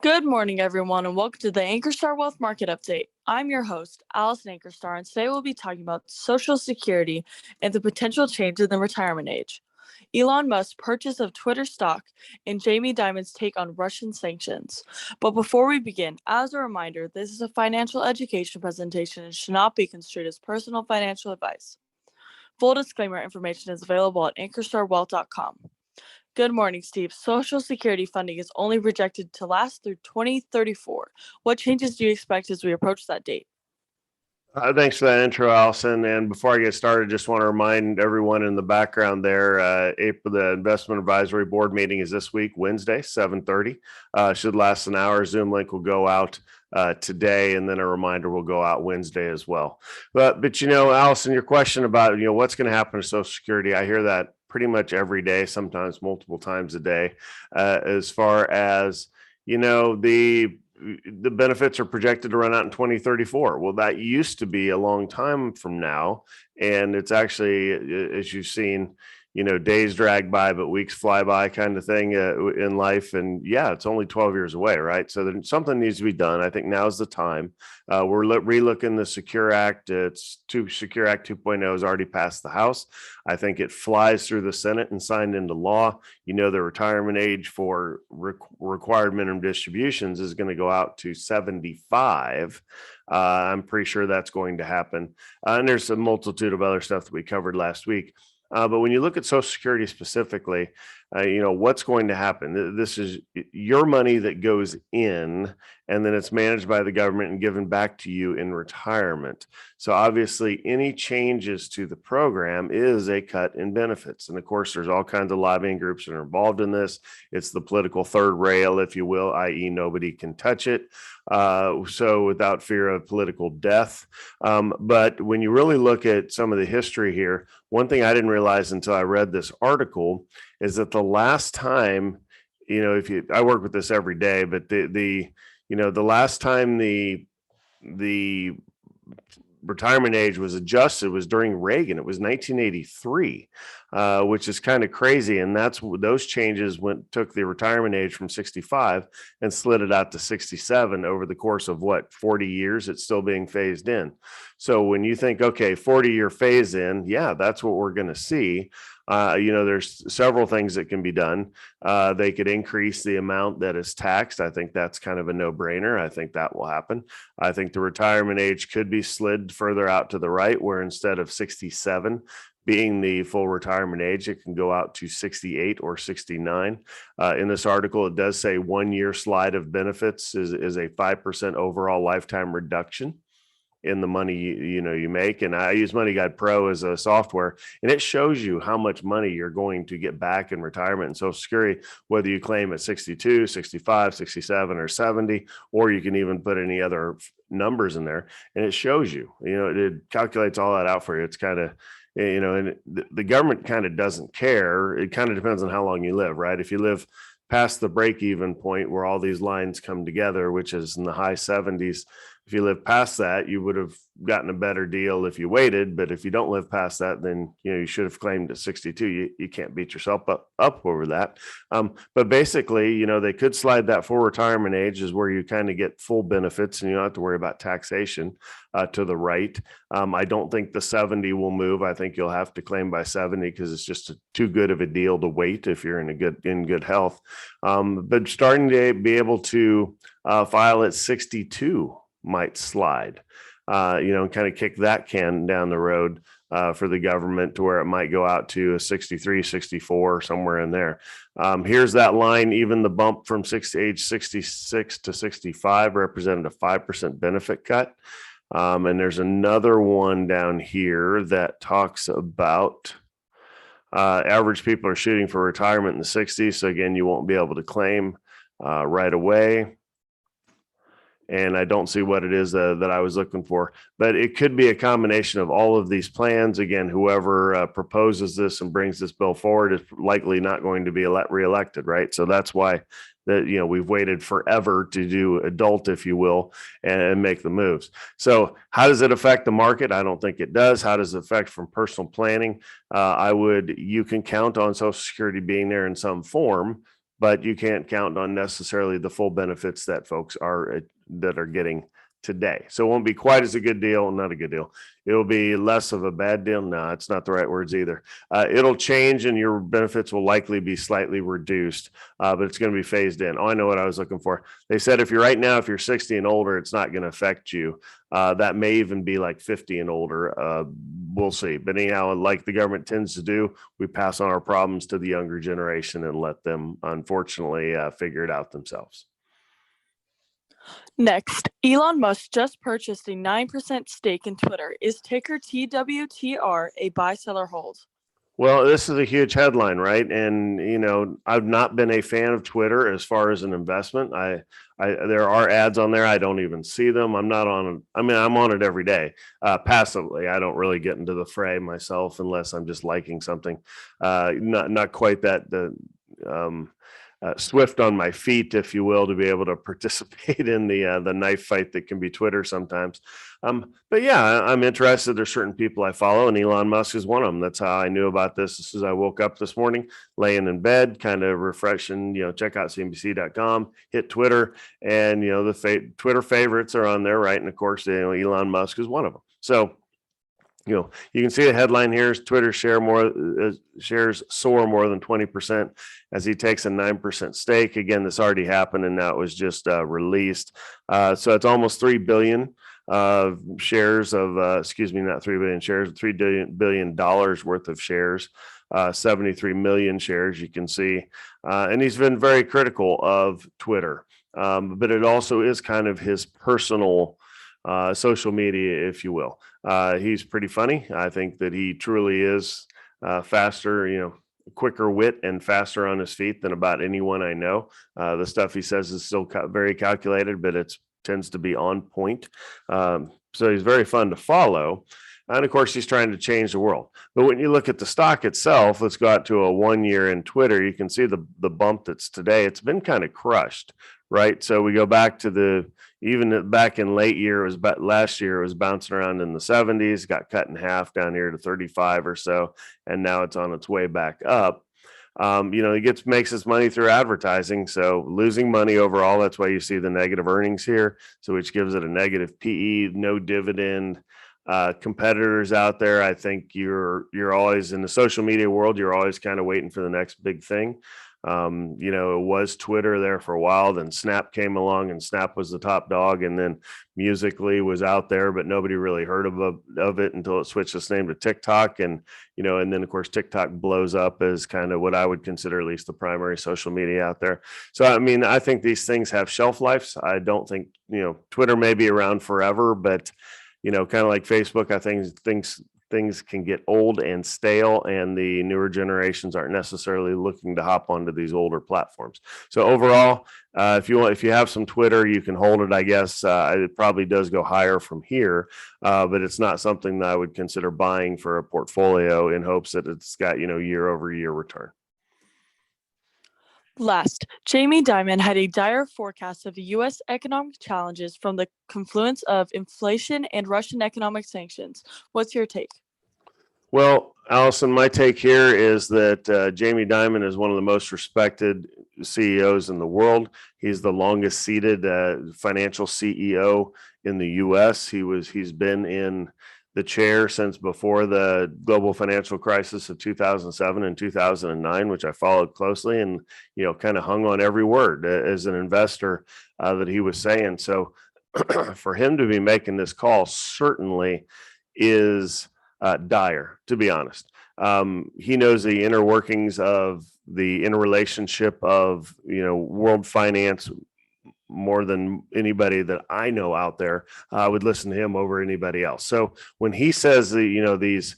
Good morning, everyone, and welcome to the Ankerstar Wealth Market Update. I'm your host, Allison Ankerstar, and today we'll be talking about Social Security and the potential change in the retirement age, Elon Musk's purchase of Twitter stock, and Jamie Dimon's take on Russian sanctions. But before we begin, as a reminder, this is a financial education presentation and should not be construed as personal financial advice. Full disclaimer information is available at ankerstarwealth.com. Good morning, Steve. Social Security funding is only projected to last through 2034. What changes do you expect as we approach that date? Thanks for that intro, Allison. And before I get started, just want to remind everyone in the background there, April, the Investment Advisory Board meeting is this week, Wednesday, 7:30. Should last an hour. Zoom link will go out today, and then a reminder will go out Wednesday as well. But Allison, your question about what's going to happen to Social Security, I hear that pretty much every day, sometimes multiple times a day, as far as the benefits are projected to run out in 2034. Well, that used to be a long time from now. And it's actually, as you've seen, days drag by, but weeks fly by kind of thing in life. And yeah, it's only 12 years away, right? So then something needs to be done. I think now's the time. We're relooking the Secure Act. Secure Act 2.0 has already passed the House. I think it flies through the Senate and signed into law. The retirement age for required minimum distributions is going to go out to 75. I'm pretty sure that's going to happen. And there's a multitude of other stuff that we covered last week. But when you look at Social Security specifically, what's going to happen? This is your money that goes in, and then it's managed by the government and given back to you in retirement. So obviously, any changes to the program is a cut in benefits. And of course, there's all kinds of lobbying groups that are involved in this. It's the political third rail, if you will, i.e. nobody can touch it. So without fear of political death. But when you really look at some of the history here, one thing I didn't realize until I read this article is that the last time, I work with this every day, but the last time the retirement age was adjusted was during Reagan. It was 1983, which is kind of crazy. And those changes took the retirement age from 65 and slid it out to 67 over the course of 40 years. It's still being phased in. So when you think, okay, 40-year phase in, yeah, that's what we're going to see. There's several things that can be done. They could increase the amount that is taxed. I think that's kind of a no-brainer. I think that will happen. I think the retirement age could be slid further out to the right, where instead of 67 being the full retirement age, it can go out to 68 or 69. In this article, it does say 1 year slide of benefits is a 5% overall lifetime reduction in the money you make. And I use Money Guide Pro as a software, and it shows you how much money you're going to get back in retirement and Social Security, whether you claim at 62, 65, 67, or 70, or you can even put any other numbers in there, and it shows you, it calculates all that out for you. It's kind of, and the government kind of doesn't care. It kind of depends on how long you live, right? If you live past the break-even point where all these lines come together, which is in the high 70s, if you live past that, you would have gotten a better deal if you waited. But if you don't live past that, then you should have claimed at 62. You can't beat yourself up over that. But basically, they could slide that full retirement age is where you kind of get full benefits and you don't have to worry about taxation to the right. I don't think the 70 will move. I think you'll have to claim by 70 because it's just too good of a deal to wait if you're in good health. But starting to be able to file at 62 might slide, and kind of kick that can down the road for the government to where it might go out to a 63, 64, somewhere in there. Here's that line. Even the bump from age 66 to 65 represented a 5% benefit cut. And there's another one down here that talks about average people are shooting for retirement in the 60s. So again, you won't be able to claim right away. And I don't see what it is that I was looking for, but it could be a combination of all of these plans. Again, whoever proposes this and brings this bill forward is likely not going to be reelected, right? So that's why we've waited forever to do adult, if you will, and make the moves. So how does it affect the market? I don't think it does. How does it affect from personal planning? You can count on Social Security being there in some form but you can't count on necessarily the full benefits that folks are getting today. So it won't be quite as a good deal, not a good deal. It'll be less of a bad deal. No, it's not the right words either. It'll change and your benefits will likely be slightly reduced, but it's going to be phased in. Oh, I know what I was looking for. They said if you're 60 and older, it's not going to affect you. That may even be like 50 and older. We'll see. But anyhow, like the government tends to do, we pass on our problems to the younger generation and let them, unfortunately, figure it out themselves. Next, Elon Musk just purchased a 9% stake in Twitter. Is ticker TWTR a buy, sell, or hold? Well, this is a huge headline, right? And I've not been a fan of Twitter as far as an investment. There are ads on there. I don't even see them. I'm not on. I'm on it every day, passively. I don't really get into the fray myself unless I'm just liking something. Not quite that swift on my feet, if you will, to be able to participate in the knife fight that can be Twitter sometimes. But yeah, I'm interested. There's certain people I follow, and Elon Musk is one of them. That's how I knew about this. As I woke up this morning, laying in bed, kind of refreshing, check out CNBC.com, hit Twitter, and the Twitter favorites are on there, right? And of course, Elon Musk is one of them. So you can see the headline here is Twitter shares soar more than 20% as he takes a 9% stake. Again, this already happened and now it was just released. So it's almost 3 billion shares of, not 3 billion shares, $3 billion worth of shares, 73 million shares, you can see. And he's been very critical of Twitter, but it also is kind of his personal social media, if you will. He's pretty funny. I think that he truly is faster, quicker wit and faster on his feet than about anyone I know. The stuff he says is still very calculated, but it tends to be on point. So he's very fun to follow. And of course, he's trying to change the world. But when you look at the stock itself, let's go out to a 1 year in Twitter. You can see the bump that's today. It's been kind of crushed, right? So we go back to even back in late year, last year, it was bouncing around in the 70s, got cut in half down here to 35 or so, and now it's on its way back up. He makes his money through advertising, so losing money overall. That's why you see the negative earnings here, so which gives it a negative PE, no dividend. Competitors out there, I think you're always in the social media world, you're always kind of waiting for the next big thing. It was Twitter there for a while, then Snap came along and Snap was the top dog, and then Musical.ly was out there, but nobody really heard of it until it switched its name to TikTok. And then of course TikTok blows up as kind of what I would consider at least the primary social media out there. So I think these things have shelf lives. I don't think Twitter may be around forever, but kind of like Facebook, I think things can get old and stale, and the newer generations aren't necessarily looking to hop onto these older platforms. So overall, if you have some Twitter, you can hold it, I guess. It probably does go higher from here, but it's not something that I would consider buying for a portfolio in hopes that it's got, year over year return. Last, Jamie Dimon had a dire forecast of the U.S. economic challenges from the confluence of inflation and Russian economic sanctions. What's your take? Well, Allison, my take here is that Jamie Dimon is one of the most respected CEOs in the world. He's the longest seated financial CEO in the U.S. He's been in the chair since before the global financial crisis of 2007 and 2009, which I followed closely and, kind of hung on every word as an investor that he was saying. So for him to be making this call certainly is dire, to be honest. He knows the inner workings of the interrelationship of, world finance more than anybody that I know out there. I would listen to him over anybody else. So when he says that,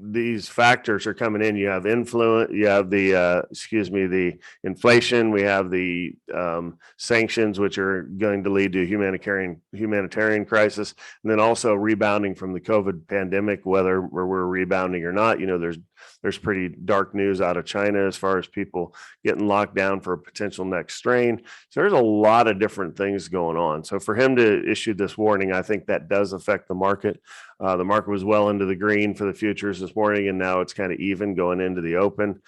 these factors are coming in, you have influence, you have the inflation, we have the sanctions, which are going to lead to humanitarian crisis, and then also rebounding from the COVID pandemic, whether we're rebounding or not. There's pretty dark news out of China as far as people getting locked down for a potential next strain. So there's a lot of different things going on. So for him to issue this warning, I think that does affect the market. The market was well into the green for the futures this this morning, and now it's kind of even going into the open.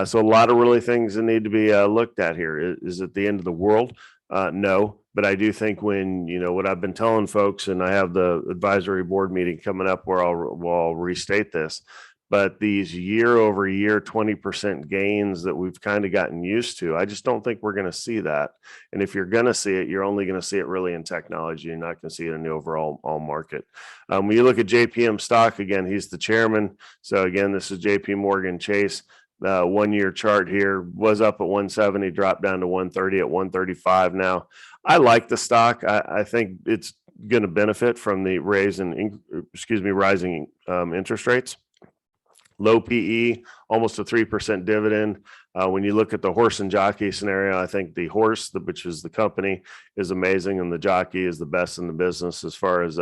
So a lot of really things that need to be looked at here. Is it the end of the world? No, but I do think when, what I've been telling folks, and I have the advisory board meeting coming up where I'll restate this, but these year over year 20% gains that we've kind of gotten used to, I just don't think we're going to see that. And if you're going to see it, you're only going to see it really in technology. You're not going to see it in the overall market. When you look at JPM stock, again, he's the chairman. So again, this is JP Morgan Chase. 1 year chart here was up at 170, dropped down to 130 at 135 now. I like the stock. I think it's going to benefit from the rising interest rates. Low PE, almost a 3% dividend. When you look at the horse and jockey scenario, I think the horse, which is the company, is amazing, and the jockey is the best in the business as far as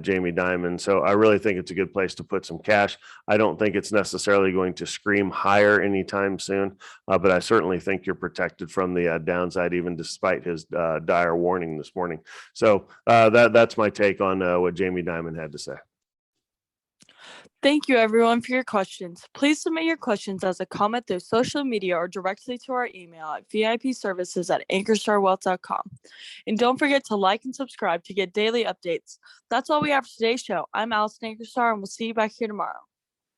Jamie Dimon. So I really think it's a good place to put some cash. I don't think it's necessarily going to scream higher anytime soon, but I certainly think you're protected from the downside, even despite his dire warning this morning. So that's my take on what Jamie Dimon had to say. Thank you, everyone, for your questions. Please submit your questions as a comment through social media or directly to our email at vipservices@ankerstarwealth.com. And don't forget to like and subscribe to get daily updates. That's all we have for today's show. I'm Allison Ankerstar, and we'll see you back here tomorrow.